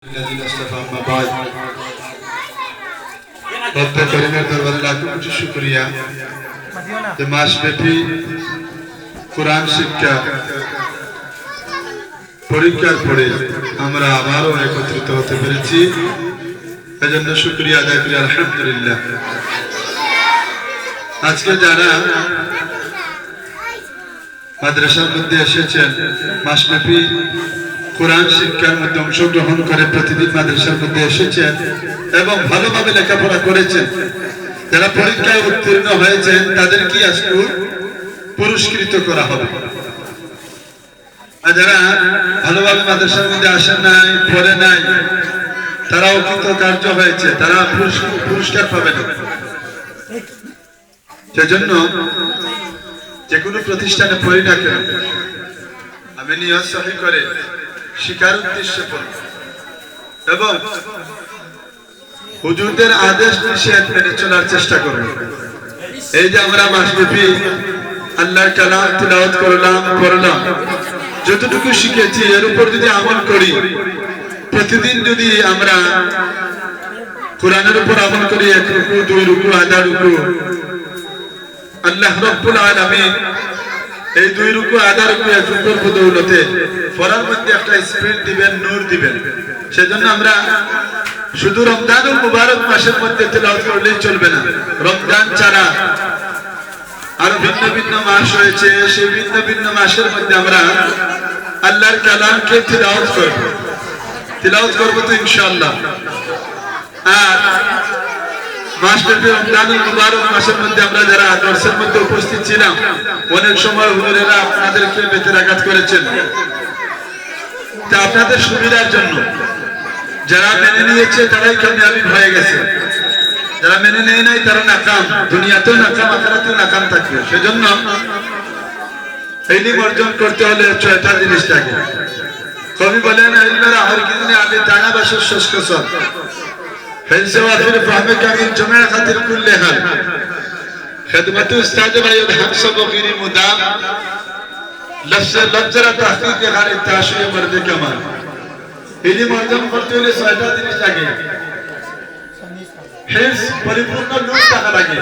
الذين اصطفى أما بعد رب করিমের দরবারে লাখো কোটি শুকরিয়া যে মাসব্যাপী কোরআন শিক্ষা পরীক্ষার পরে আমরা আবারও একত্রিত হতে পেরেছি এজন্য শুকরিয়া আদায় করি আলহামদুলিল্লাহ। আজকে যারা মাদ্রাসার মধ্যে এসেছেন মাসব্যাপী কোরআন শিক্ষার মধ্যে অংশগ্রহণ করে প্রতিদিন মাদ্রাসার মধ্যে এসেছেন এবং ভালোভাবে লেখাপড়া করেছেন, যারা পরীক্ষায় উত্তীর্ণ হয়েছেন তাদেরকে আজকে পুরস্কৃত করা হবে। আর যারা ভালোভাবে মাদ্রাসার মধ্যে আসেন নাই, পড়ে নাই, তারাও কৃতকার্য হয়েছে, তারা পুরস্কার পাবে না। সেজন্য যে কোনো প্রতিষ্ঠানে পড়ি না কেন আমি নিয়ত সহি করে শিকার উদ্দেশ্যে পড়ব এবং হুজুরদের আদেশ নিষেধ মেনে চলার চেষ্টা করব। এই যে আমরা মাসব্যাপী আল্লাহর কালাম তিলাওয়াত করলাম, পড়লাম, যতটুকু শিখেছি এর উপর যদি আমল করি, প্রতিদিন যদি আমরা কোরআনের উপর আমল করি, 1 রুকু 2 রুকু আধা রুকু, আল্লাহ রাব্বুল আলামিন এই 2 রুকু আধা রুকু 1 রুকুর বদৌলতে পড়ার মধ্যে একটা স্পিড দিবেন, নূর দিবেন। সেজন্য আমরা শুধু রমজানুল মুবারক মাসের মধ্যে তেলাওয়াত করলেই চলবে না, রমজান ছাড়া আরো ভিন্ন ভিন্ন মাস রয়েছে, সেই ভিন্ন ভিন্ন মাসের মধ্যে আমরা আল্লাহর কালামকে তিলাওয়াত করব তো ইনশাআল্লাহ। আর মাসব্যাপী রমজানুল মুবারক মাসের মধ্যে আমরা যারা দর্শের মধ্যে উপস্থিত ছিলাম, অনেক সময় হুজুরেরা আপনাদেরকে বেতেরাঘাত করেছেন। তা আপনাদের সুবিধার জন্য যারা মেনে নিয়েছে তারাই কামিয়াবি হয়ে গেছে, যারা মেনে নেয় নাই তারা নাকাম, দুনিয়াতেও নাকাম, আখিরাতেও নাকাম থাকবে। সেজন্য ইলম অর্জন করতে হলে 6টা জিনিস লাগে। কবি বলেন ইলমের আহর কিনে আগে জানা বাসের শেষ কসর ফেলসে ওয়াফির ফাহমে কামিল জমা খাতির কুল্লে হাল খিদমত উস্তাদ ভাইয়ের হামসা বগিরি মুদাম লফজরা তাহকিক গারে তাশিয়ে মর্দে কামাল। ইলম অর্জন করতে হলে 6টা জিনিস লাগে। হিফজ পরিপূর্ণ নূর থাকা লাগে,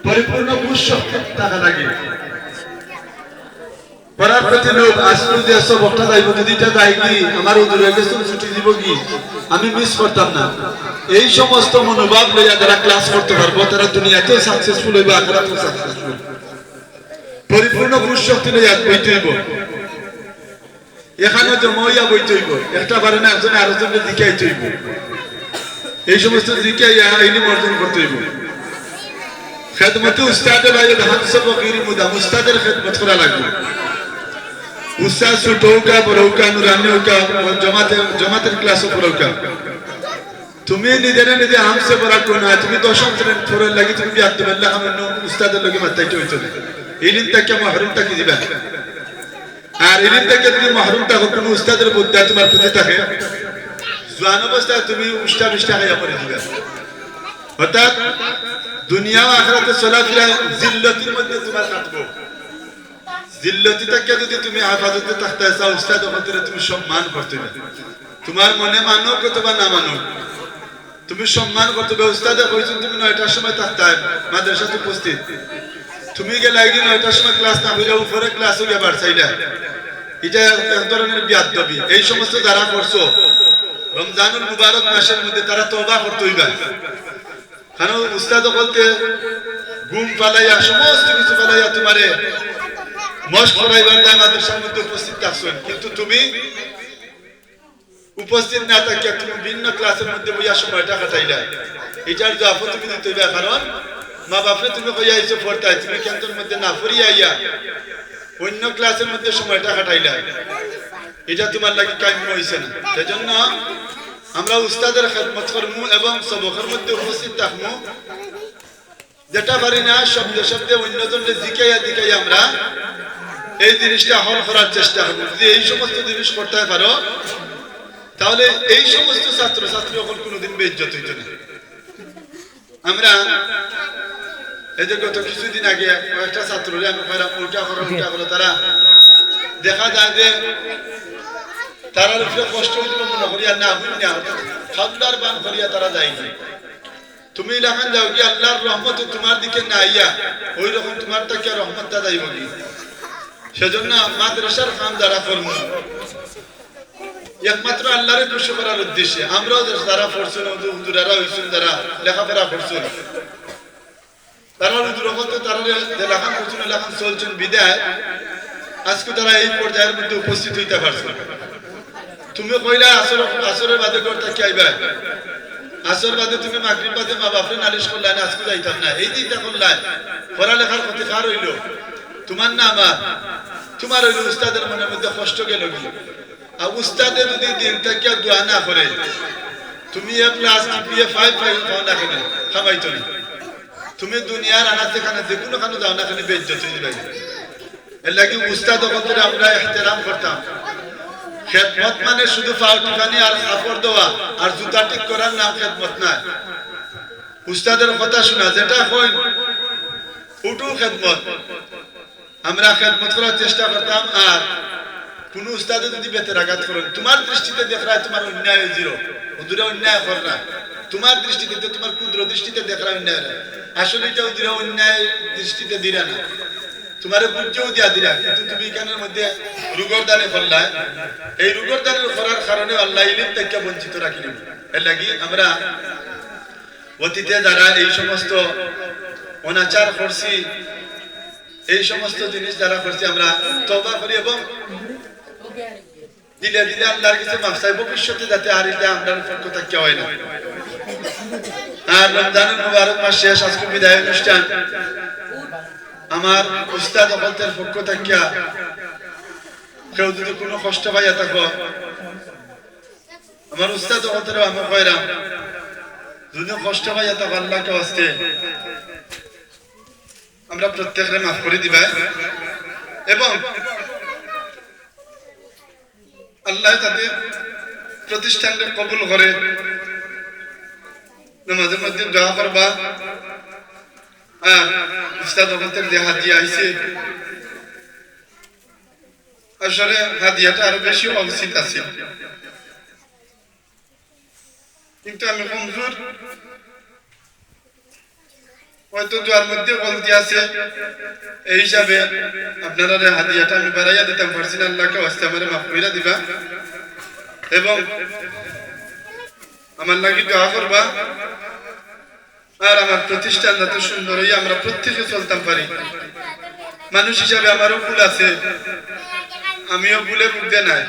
পরিপূর্ণ বুঝ শক্তি থাকা লাগে, পড়ার প্রতি লোক আসলে যে সব একটা যাইব, দিদিটা যাই কি আমার উদুর হয়ে গেছে ছুটি দিব কি আমি মিস করতাম না, এই সমস্ত মনোভাব লইয়া যারা ক্লাস করতে পারবো তারা দুনিয়াতেও সাকসেসফুল হইব, আখিরাতেও সাকসেসফুল। পরিপূর্ণ বুঝ শক্তি লইয়া বইতে হইব, এখানে জমা হইয়া বইতে হইব, একটা পারে না একজনে আরেকজনকে জিকাইতে হইব, এই সমস্ত জিকাইয়া ইলম অর্জন করতে হইব। খেদমতে উস্তাদে ভাইয়ের হামসা বগিরি মুদাম, উস্তাদের খেদমত করা লাগবে। উস্তাদ ছোট হোকা বড় হোকা, নুরানি হোকা, জমাতের ক্লাসও পড়া হোকা, তুমি নিজেরা নিজে হামসে পড়া কোন তুমি 10ম শ্রেণীর পড়ার লাগি তুমি আব্দুল্লাহ হামিদ উস্তাদের লগে মাথাইতে হইতো না, ইলম থেকে মাহরুম থাকি দিবা। আর ইলম থেকে যদি মাহরুম থাকো, কোন উস্তাদের বুদ্ধি তোমার প্রতি থাকে, জওয়ান অবস্থায় তুমি উষ্টা বিষ্টা খাইয়া পড়ে দিবা। অর্থাৎ দুনিয়া ও আখিরাতে চলাফেরা জিল্লতির মধ্যে তোমার কাটবো। জিল্লতি থেকে যদি তুমি হেফাজতে থাকতে চাও, উস্তাদ হতে তুমি সম্মান করতে হবে। তোমার মনে মানো অথবা না মানো, তুমি সম্মান করতে হবে। উস্তাদে কইছেন তুমি 9টার সময় থাকতে হবে মাদ্রাসাতে উপস্থিত, তুমি গেলে 9টার সময় ক্লাস না হইলে উপরে ক্লাস হইয়া বাড়ছাইলা, এটা এক ধরনের বিয়াদবি। এই সমস্ত যারা করছো রমজানুল মুবারক মাসের মধ্যে তারা তওবা করতে হইবা। কারণ উস্তাদ বলতে ঘুম পালাইয়া সমস্ত কিছু পালাইয়া তোমারে মস্ত করাইবার দায় মাদ্রাসার মধ্যে উপস্থিত থাকছেন, কিন্তু তুমি উপস্থিত না থাকিয়া তুমি ভিন্ন ক্লাসের মধ্যে বইয়া সময়টা কাটাইলা, এটার জবাব তুমি দিতে হইবা। কারণ মা বাপরে তুমি কইয়া আইছো পড়তে, তুমি কেন্দ্রের মধ্যে না পড়িয়া আইয়া অন্য ক্লাসের মধ্যে সময়টা কাটাইলা, এটা তোমার লাগি কাম্য হইছে না। সেজন্য আমরা উস্তাদের খেদমত করমু এবং সবকের মধ্যে উপস্থিত থাকমু। যেটা পারি না শব্দে শব্দে অন্যজনকে দিকাইয়া আমরা এই জিনিসটা হল করার চেষ্টা করবো। যদি এই সমস্ত জিনিস করতে পারো তাহলে এই সমস্ত ছাত্র ছাত্রী এখন কোনোদিন বেইজ্জত হইত না। আমরা এই যে গত কিছুদিন আগে কয়েকটা ছাত্ররে আমি উল্টা করো তারা দেখা যায় যে তারার উপরে কষ্ট হইতে মনে করিয়া না বুঝ না খাদ্দার বান করিয়া তারা যায় না। তুমি লাগান যাও কি আল্লাহর রহমত তোমার দিকে না আইয়া ওই রকম তোমার তাকে রহমতটা যাইব কি। সেজন্য মাদ্রাসার কাম যারা করব একমাত্র আল্লাহরে খুশি করার উদ্দেশ্যে আমরাও যারা পড়ছেন হুজুরারা হইছেন যারা লেখাপড়া করছেন তারা হুজুরগত তারা লেখান করছেন লেখান চলছেন বিদায় আজকে তারা এই পর্যায়ের মধ্যে উপস্থিত হইতে পারছে। তুমি কইলা আসরের বাদে করতে কি আইবা, আসর বাদে তুমি মাগরিব বাদে মা বাপরে নালিশ করলা না আজকে যাইতাম না, এই চিন্তা করলা পড়ালেখার ক্ষতি কার হইল তোমার না আমার, তোমার হইল উস্তাদের মনের মধ্যে কষ্ট গেল কি। আর উস্তাদে যদি দিন থেকে দোয়া না করে তুমি এ প্লাস বিএ 5 পাও না কেন খামাইতো না। তুমি দুনিয়ার আনাতে খানাতে কোনো খানো যাও না কেন বেজ্জত হয়ে যাবে। এর লাগি উস্তাদ হকদের আমরা ইহতিরাম করতাম। খেদমত মানে শুধু পাউটি পানি আর কাপড় দেওয়া আর জুতা ঠিক করার নাম খেদমত না। উস্তাদের কথা শোনা যেটা কই উঠু খেদমত। আমরা খেদমত করার চেষ্টা করতাম। আর কোন উস্তাদে যদি বেতের আঘাত করেন তোমার দৃষ্টিতে দেখ রা তোমার অন্যায় হয়ে জিরো হুজুরে অন্যায় কর না, তোমার দৃষ্টিতে তোমার ক্ষুদ্র দৃষ্টিতে দেখ রা অন্যায় না। আসলে এটা হুজুরে অন্যায় দৃষ্টিতে দিরা না, তোমার বুঝেও দিয়া দিলা, কিন্তু তুমি এখানের মধ্যে রুগর দানে করলা। এই রুগর দানের করার কারণে আল্লাহ ইলিম থেকে বঞ্চিত রাখি নেব। এর লাগি আমরা অতীতে যারা এই সমস্ত অনাচার করছি এই সমস্ত জিনিস যারা করছি আমরা তওবা করি এবং দিলে দিলে আল্লাহর কাছে মাফ চাই ভবিষ্যতে যাতে আর এটা আমরা পক্ষ থেকে হয় না। আর রমজানের মুবারক মাস শেষ, আজকে বিদায় অনুষ্ঠান। আমার উস্তাদ হকদের পক্ষ থেকে কেউ যদি কোনো কষ্ট পাইয়া থাকো আমার উস্তাদ হকদেরও আমি কইরাম যদি কষ্ট পাইয়া থাকো আল্লাহকে আসতে আমরা প্রত্যেকরে মাফ করে দিবা এবং আল্লাহ তাতে প্রতিষ্ঠানকে কবুল করে। নামাজের মধ্যে দোয়া করবা। আর উস্তাদ হকদের যে হাদিয়া আইছে আসলে হাদিয়াটা আরো বেশি উচিত আছে, কিন্তু আমি কমজোর হয়তো দোয়ার মধ্যে গলতি আছে এই হিসাবে আপনারা হাদিয়াটা আমি বাড়াইয়া দিতাম পারছি না। আল্লাহকে ওয়াস্তে আমারে মাফ কইরা দিবা এবং আমার লাগি দোয়া করবা। আর আমার প্রতিষ্ঠান যাতে সুন্দর হয়ে আমরা প্রত্যেকে চলতাম পারি। মানুষ হিসাবে আমারও ভুল আছে, আমিও ভুলে ভুগতে নাই।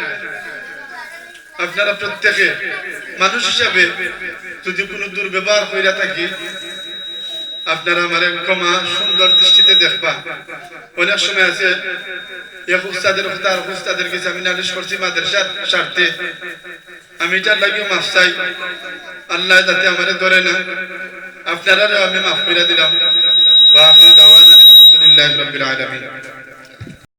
আপনারা প্রত্যেকে মানুষ হিসাবে যদি কোনো দুর্ব্যবহার কইরা থাকি আপনারা আমার ক্ষমা সুন্দর দৃষ্টিতে দেখবা। অনেক সময় আছে এক উস্তাদের কথা আর উস্তাদের কাছে আমি নালিশ করছি মাদ্রাসার স্বার্থে, আমি এটার লাগিও মাফ চাই। আল্লাহ যাতে আমারে ধরে না, আপনারা আমি মাফ করে দিলাম। ওয়া আখিরু দাওয়ানা আলহামদুলিল্লাহি রাব্বিল আলামিন।